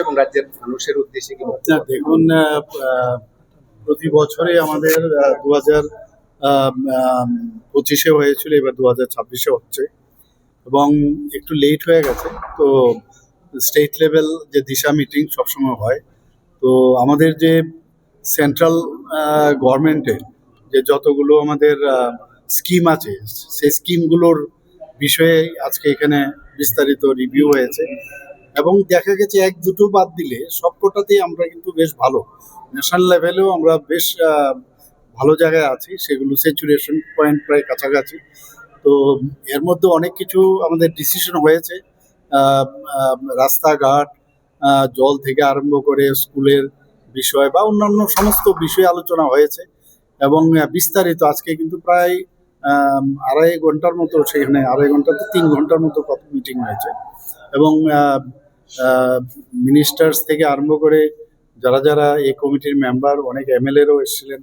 এবং রাজ্যের মানুষের উদ্দেশ্যে কি বলবেন? দেখুন, প্রতি বছরে আমাদের 2025-এ হয়েছিল, এবার 2026-এ হচ্ছে এবং একটু লেট হয়ে গেছে। তো স্টেট লেভেল যে দিশা মিটিং সবসময় হয়, তো আমাদের যে সেন্ট্রাল গভর্নমেন্টের যে যতগুলো আমাদের স্কিম আছে, সেই স্কিমগুলোর বিষয়ে আজকে এখানে বিস্তারিত রিভিউ হয়েছে এবং দেখা গেছে এক দুটো বাদ দিলে সবকটাতেই আমরা কিন্তু বেশ ভালো, ন্যাশনাল লেভেলেও আমরা বেশ ভালো জায়গায় আছি, সেগুলো স্যাচুরেশন পয়েন্ট প্রায় কাছাকাছি। তো এর মধ্যে অনেক কিছু আমাদের ডিসিশন হয়েছে, আহ, আহ, রাস্তাঘাট, জল থেকে আরম্ভ করে স্কুলের বিষয় বা অন্যান্য সমস্ত বিষয়ে আলোচনা হয়েছে এবং বিস্তারিত আজকে কিন্তু প্রায় 2.5 ঘন্টার মতো, সেখানে 2.5 ঘন্টা তো 3 ঘন্টার মতো মিটিং হয়েছে এবং মিনিস্টার্স থেকে আরম্ভ করে যারা যারা এই কমিটির মেম্বার, অনেক এমএলএরও এসেছিলেন,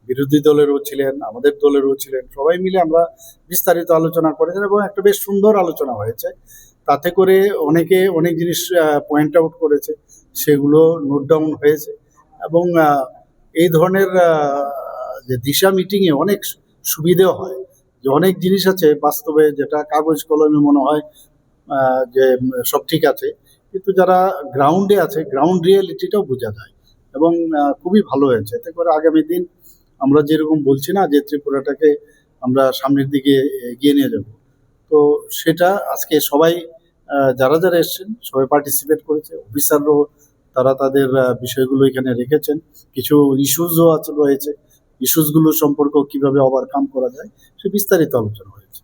বিরোধী দলেরও ছিলেন, আমাদের দলেরও ছিলেন, সবাই মিলে আমরা বিস্তারিত আলোচনা করেছেন এবং একটা বেশ সুন্দর আলোচনা হয়েছে। তাতে করে অনেকে অনেক জিনিস পয়েন্ট আউট করেছে, সেগুলো নোট ডাউন হয়েছে এবং এই ধরনের যে দিশা মিটিংয়ে অনেক সুবিধেও হয়, যে অনেক জিনিস আছে বাস্তবে যেটা কাগজ কলমে মনে হয় যে সব ঠিক আছে, কিন্তু যারা গ্রাউন্ডে আছে গ্রাউন্ড রিয়েলিটিটাও বোঝা যায় এবং খুবই ভালো হয়েছে। এতে করে আগামী দিন আমরা যেরকম বলছি না যে ত্রিপুরাটাকে আমরা সামনের দিকে এগিয়ে নিয়ে যাব, তো সেটা আজকে সবাই যারা যারা এসছেন সবাই পার্টিসিপেট করেছে, অফিসাররাও তারা তাদের বিষয়গুলো এখানে রেখেছেন। কিছু ইস্যুসও আছে রয়েছে, ইস্যুসগুলো সম্পর্কেও কিভাবে ওভারকাম করা যায় সে বিস্তারিত আলোচনা হয়েছে।